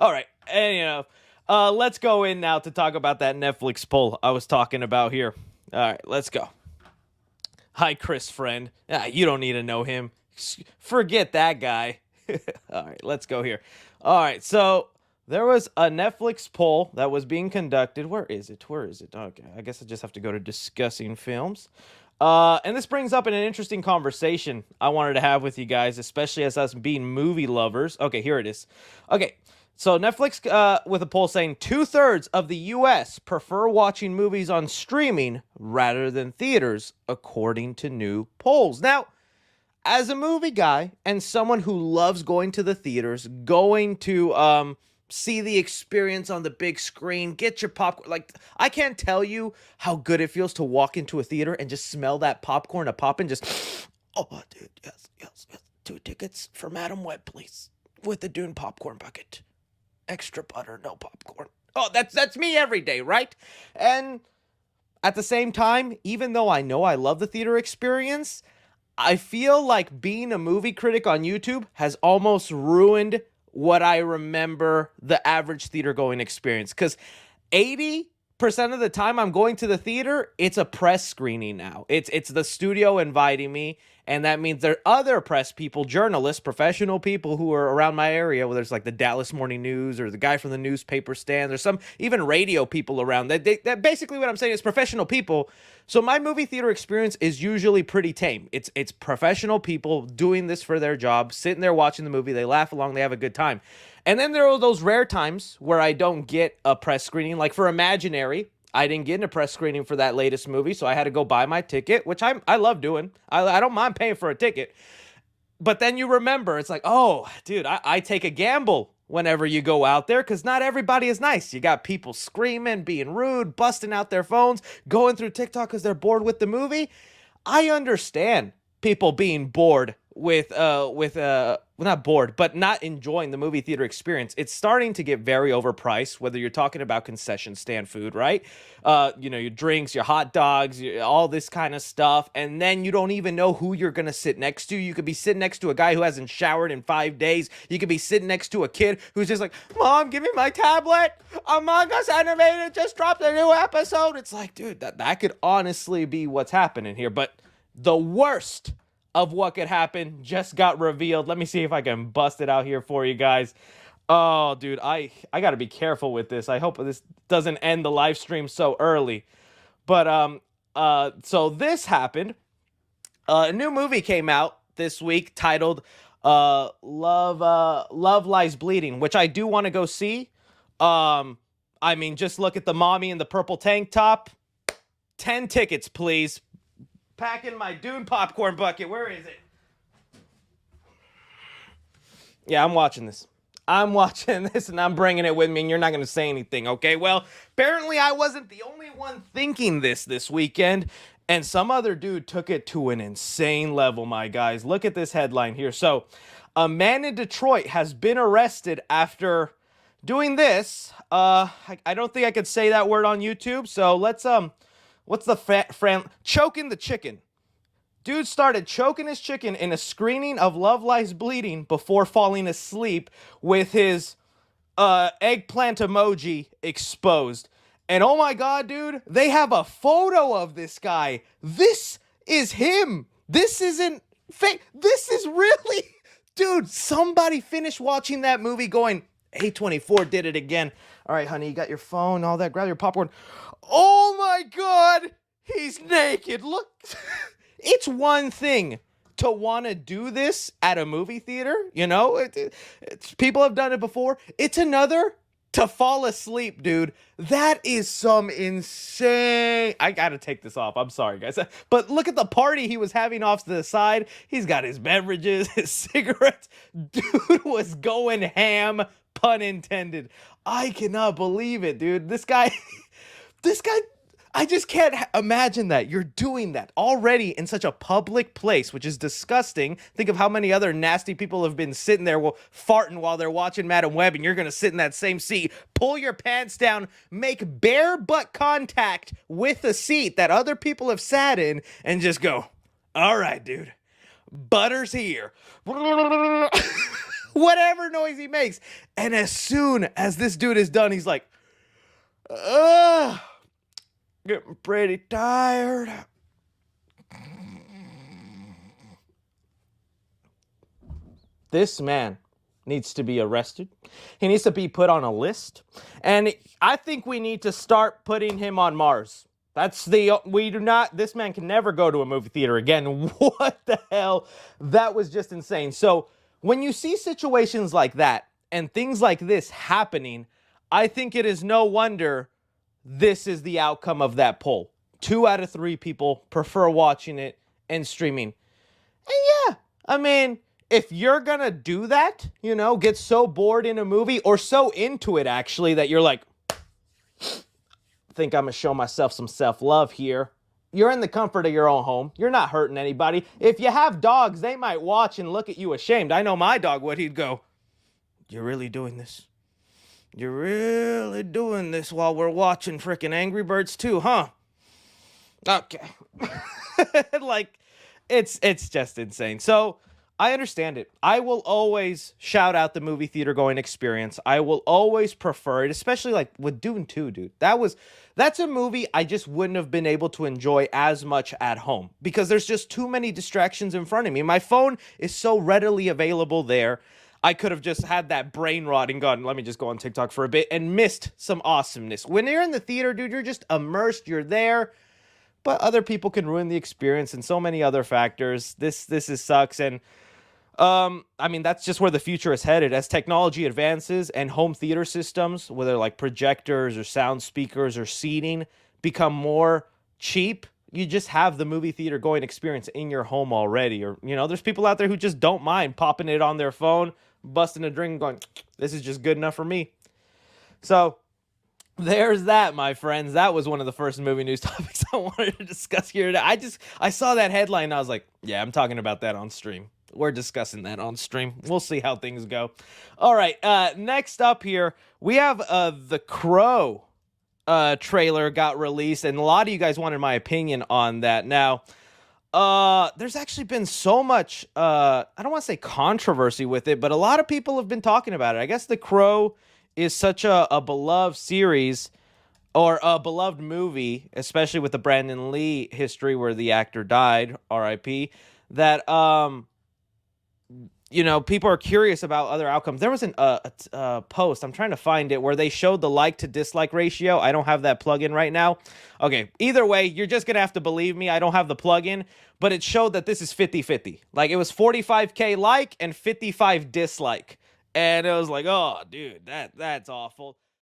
All right, and let's go in now to talk about that Netflix poll I was talking about here. All right, let's go. Hi, Chris friend. You don't need to know him. Forget that guy. All right, let's go here. All right, so there was a Netflix poll that was being conducted. Where is it? Where is it? Okay, I guess I just have to go to discussing films. And this brings up an interesting conversation I wanted to have with you guys, especially as us being movie lovers. Okay, here it is. Okay, so Netflix with a poll saying 2/3 of the U.S. prefer watching movies on streaming rather than theaters, according to new polls. Now, as a movie guy and someone who loves going to the theaters, going to see the experience on the big screen, get your popcorn. Like, I can't tell you how good it feels to walk into a theater and just smell that popcorn a popping. Just, oh, dude, yes, yes, yes. 2 tickets for Madam Web, please, with the Dune popcorn bucket. Extra butter, no popcorn. Oh, that's me every day, right? And at the same time, even though I know I love the theater experience, I feel like being a movie critic on YouTube has almost ruined what I remember the average theater going experience. Because 80% of the time I'm going to the theater, it's a press screening now. It's the studio inviting me, and that means there are other press people, journalists, professional people who are around my area, whether it's like the Dallas Morning News or the guy from the newspaper stand. There's some even radio people around. That basically what I'm saying is professional people. So my movie theater experience is usually pretty tame. It's professional people doing this for their job, sitting there watching the movie. They laugh along, they have a good time. And then there are those rare times where I don't get a press screening, like for Imaginary. I didn't get in a press screening for that latest movie, so I had to go buy my ticket, which I love doing. I don't mind paying for a ticket. But then you remember, it's like, oh, dude, I take a gamble whenever you go out there because not everybody is nice. You got people screaming, being rude, busting out their phones, going through TikTok because they're bored with the movie. I understand people being bored well, not bored, but not enjoying the movie theater experience. It's starting to get very overpriced, whether you're talking about concession stand food, right? Your drinks, your hot dogs, all this kind of stuff. And then you don't even know who you're going to sit next to. You could be sitting next to a guy who hasn't showered in 5 days. You could be sitting next to a kid who's just like, Mom, give me my tablet. Among Us Animated just dropped a new episode. It's like, dude, that could honestly be what's happening here. But the worst of what could happen just got revealed. Let me see if I can bust it out here for you guys. Oh, dude, I got to be careful with this. I hope this doesn't end the live stream so early. But so this happened. A new movie came out this week titled Love Lies Bleeding, which I do want to go see. I mean, just look at the mommy in the purple tank top. 10 tickets, please. Packing my Dune popcorn bucket. Where is it? Yeah, I'm watching this. I'm watching this and I'm bringing it with me, and you're not going to say anything, okay? Well, apparently I wasn't the only one thinking this weekend, and some other dude took it to an insane level, my guys. Look at this headline here. So, a man in Detroit has been arrested after doing this. I don't think I could say that word on YouTube, so let's what's the choking the chicken. Dude started choking his chicken in a screening of Love Lies Bleeding before falling asleep with his eggplant emoji exposed. And oh my God, dude, they have a photo of this guy. This is him. This isn't fake. This is really, dude, somebody finished watching that movie going, A24 did it again. All right, honey, you got your phone, all that. Grab your popcorn. Oh my God, he's naked. Look, it's one thing to want to do this at a movie theater. You know, people have done it before. It's another to fall asleep, dude. That is some insane. I gotta take this off. I'm sorry, guys. But look at the party he was having off to the side. He's got his beverages, his cigarettes. Dude was going ham, pun intended. I cannot believe it, dude. This guy, I just can't imagine that. You're doing that already in such a public place, which is disgusting. Think of how many other nasty people have been sitting there farting while they're watching Madam Web, and you're going to sit in that same seat, pull your pants down, make bare butt contact with a seat that other people have sat in, and just go, all right, dude, butter's here. whatever noise he makes. And as soon as this dude is done, he's like, ugh, getting pretty tired. This man needs to be arrested. He needs to be put on a list. And I think we need to start putting him on Mars. This man can never go to a movie theater again. What the hell? That was just insane. So when you see situations like that and things like this happening, I think it is no wonder this is the outcome of that poll. 2 out of 3 people prefer watching it and streaming. And yeah, I mean, if you're gonna do that, get so bored in a movie or so into it actually that you're like, think I'm gonna show myself some self-love here. You're in the comfort of your own home. You're not hurting anybody. If you have dogs, they might watch and look at you ashamed. I know my dog would. He'd go, "You're really doing this? You're really doing this while we're watching freaking Angry Birds 2, huh?" Okay. Like, it's just insane. So I understand it. I will always shout out the movie theater going experience. I will always prefer it, especially like with Dune 2, dude. That's a movie I just wouldn't have been able to enjoy as much at home because there's just too many distractions in front of me. My phone is so readily available there. I could have just had that brain rot and gone, let me just go on TikTok for a bit and missed some awesomeness. When you're in the theater, dude, you're just immersed. You're there. But other people can ruin the experience and so many other factors. This sucks. And I mean, that's just where the future is headed. As technology advances and home theater systems, whether like projectors or sound speakers or seating, become more cheap, you just have the movie theater going experience in your home already. Or, there's people out there who just don't mind popping it on their phone, busting a drink, going, this is just good enough for me. So there's that, my friends. That was one of the first movie news topics I wanted to discuss here today. I saw that headline and I was like, yeah, I'm talking about that on stream. We're discussing that on stream. We'll see how things go. All right, next up here, we have The Crow trailer got released, and a lot of you guys wanted my opinion on that. Now, there's actually been so much, I don't want to say controversy with it, but a lot of people have been talking about it. I guess The Crow is such a beloved series or a beloved movie, especially with the Brandon Lee history where the actor died, R.I.P., that, people are curious about other outcomes. There was a post, I'm trying to find it, where they showed the like to dislike ratio. I don't have that plugin right now. Okay, either way, you're just going to have to believe me. I don't have the plugin, but it showed that this is 50-50. Like, it was 45K like and 55 dislike. And it was like, oh, dude, that's awful.